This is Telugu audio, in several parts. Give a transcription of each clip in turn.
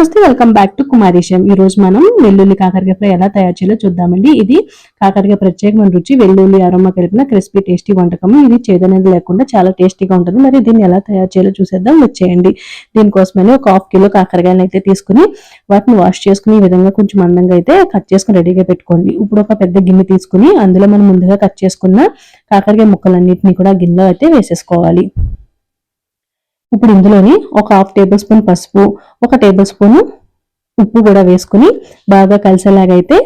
నమస్తే, వెల్కమ్ బ్యాక్ టు కుమారీశం. ఈ రోజు మనం వెల్లుల్లి కాకరకాయ ఫ్రై ఎలా తయారు చేయాలో చూద్దామండి. ఇది కాకరకాయ ప్రత్యేకమైన రుచి, వెల్లుల్లి అరోమా కలిపిన క్రిస్పీ టేస్టీ వంటకం. ఇది చేదనేది లేకుండా చాలా టేస్టీగా ఉంటుంది. మరి దీన్ని ఎలా తయారు చేయాలో చూసేద్దాం, వచ్చేయండి. దీనికోసమని ఒక 1/2 కిలో కాకరకాయలు అయితే తీసుకుని వాటిని వాష్ చేసుకుని ఈ విధంగా కొంచెం మందంగా అయితే కట్ చేసుకుని రెడీగా పెట్టుకోండి. ఇప్పుడు ఒక పెద్ద గిన్నె తీసుకుని అందులో మనం ముందుగా కట్ చేసుకున్న కాకరకాయ ముక్కలన్నింటినీ కూడా గిన్నెలో అయితే వేసేసుకోవాలి. ఇప్పుడు ఇందులోని ఒక 1/2 టేబుల్ స్పూన్ పసుపు, 1 టేబుల్ స్పూన్ ఉప్పు కూడా వేసుకుని బాగా కలిసేలాగా అయితే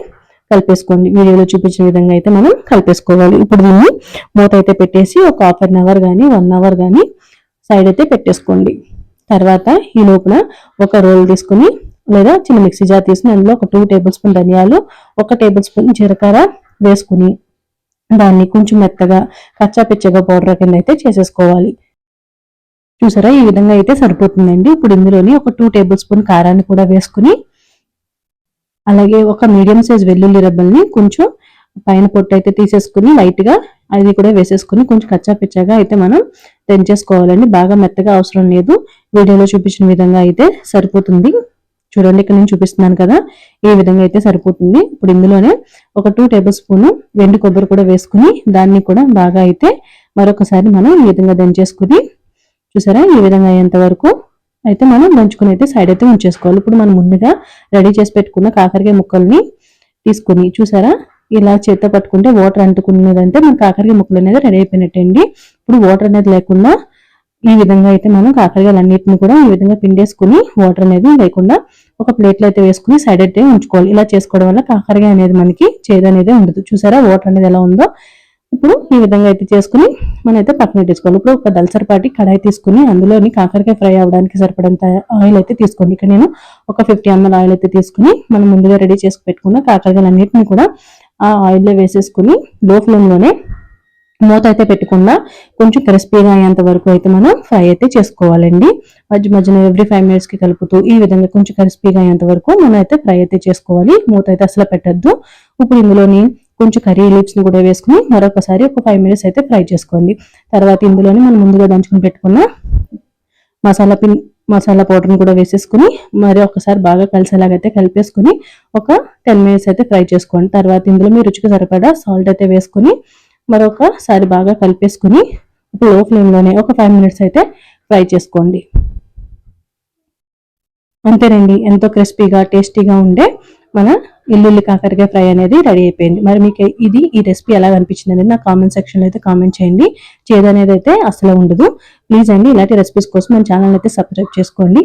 కలిపేసుకోండి. వీడియోలో చూపించిన విధంగా అయితే మనం కలిపేసుకోవాలి. ఇప్పుడు దీన్ని మూత అయితే పెట్టేసి ఒక 1/2 అవర్ కానీ 1 అవర్ కానీ సైడ్ అయితే పెట్టేసుకోండి. తర్వాత ఈ లోపల ఒక రోల్ తీసుకుని లేదా చిన్న మిక్సీ జార్ తీసుకుని అందులో ఒక 2 టేబుల్ స్పూన్ ధనియాలు, 1 టేబుల్ స్పూన్ జీలకర్ర వేసుకుని దాన్ని కొంచెం మెత్తగా కచ్చా పిచ్చగా పౌడర్ కింద అయితే చేసేసుకోవాలి. చూసారా, ఈ విధంగా అయితే సరిపోతుందండి. ఇప్పుడు ఇందులోని ఒక 2 టేబుల్ స్పూన్ కారాన్ని కూడా వేసుకుని అలాగే ఒక మీడియం సైజ్ వెల్లుల్లి రెబ్బల్ని కొంచెం పైన పొట్టు అయితే తీసేసుకుని లైట్ గా అది కూడా వేసేసుకుని కొంచెం కచ్చా పిచ్చగా అయితే మనం దంచేసుకోవాలండి. బాగా మెత్తగా అవసరం లేదు, వీడియోలో చూపించిన విధంగా అయితే సరిపోతుంది. చూడండి, ఇక్కడ నేను చూపిస్తున్నాను కదా, ఈ విధంగా అయితే సరిపోతుంది. ఇప్పుడు ఇందులోనే ఒక 2 టేబుల్ స్పూన్ వెండి కొబ్బరి కూడా వేసుకుని దాన్ని కూడా బాగా అయితే మరొకసారి మనం ఈ విధంగా దంచేసుకుని చూసారా, ఈ విధంగా అయ్యేంత వరకు అయితే మనం దంచుకుని అయితే సైడ్ అయితే ఉంచేసుకోవాలి. ఇప్పుడు మనం ముందుగా రెడీ చేసి పెట్టుకున్న కాకరకాయ ముక్కల్ని తీసుకుని చూసారా, ఇలా చేత్తో పట్టుకుంటే వాటర్ అంటుకున్నదంటే మన కాకరకాయ ముక్కలు అనేది రెడీ అయిపోయినట్టండి. ఇప్పుడు వాటర్ అనేది లేకుండా ఈ విధంగా అయితే మనం కాకరకాయలన్నిటిని కూడా ఈ విధంగా పిండేసుకుని వాటర్ అనేది లేకుండా ఒక ప్లేట్లో అయితే వేసుకుని సైడ్ అయితే ఉంచుకోవాలి. ఇలా చేసుకోవడం వల్ల కాకరకాయ అనేది మనకి చేదు అనేది ఉండదు. చూసారా, వాటర్ అనేది ఎలా ఉందో. ఇప్పుడు ఈ విధంగా అయితే చేసుకుని మనం అయితే పక్కన పెట్టేసుకోవాలి. ఇప్పుడు ఒక దలసరిపాటి కడాయి తీసుకుని అందులోని కాకరకాయ ఫ్రై అవడానికి సరిపడంత ఆయిల్ అయితే తీసుకోండి. ఇక్కడ నేను ఒక 50 ml ఆయిల్ అయితే తీసుకుని మనం ముందుగా రెడీ చేసి పెట్టుకున్న కాకరకాయలన్నింటినీ కూడా ఆ ఆయిల్లో వేసేసుకుని లో ఫ్లేమ్లోనే మూత అయితే పెట్టకుండా కొంచెం క్రిస్పీగా అయ్యేంత వరకు అయితే మనం ఫ్రై అయితే చేసుకోవాలండి. మధ్య మధ్యలో ఎవ్రీ 5 minutes కి కలుపుతూ ఈ విధంగా కొంచెం క్రిస్పీగా అయ్యేంత వరకు మనం అయితే ఫ్రై అయితే చేసుకోవాలి. మూత అయితే అసలు పెట్టద్దు. ఇప్పుడు ఇందులోని కొంచెం కర్రీ లీవ్స్ ని కూడా వేసుకుని మరొకసారి ఒక 5 minutes అయితే ఫ్రై చేసుకోండి. తర్వాత ఇందులోని మనం ముందుగా దంచుకుని పెట్టుకున్న మసాలా పౌడర్ని కూడా వేసేసుకుని మరి ఒకసారి బాగా కలిసేలాగైతే కలిపేసుకుని ఒక 10 minutes అయితే ఫ్రై చేసుకోండి. తర్వాత ఇందులో మీ రుచికి సరిపడా సాల్ట్ అయితే వేసుకుని మరొకసారి బాగా కలిపేసుకుని ఇప్పుడు లో ఫ్లేమ్లోనే ఒక 5 minutes అయితే ఫ్రై చేసుకోండి. అంతేనండి, ఎంతో క్రిస్పీగా టేస్టీగా ఉండే మన వెల్లుల్లి కాకరకాయ ఫ్రై అనేది రెడీ అయిపోయింది. మరి మీకు ఈ రెసిపీ ఎలా అనిపించింది అనేది నా కామెంట్ సెక్షన్లో అయితే కామెంట్ చేయండి. చేదు అనేది అయితే అసలు ఉండదు. ప్లీజ్ అండి, ఇలాంటి రెసిపీస్ కోసం మన ఛానల్ అయితే సబ్స్క్రైబ్ చేసుకోండి.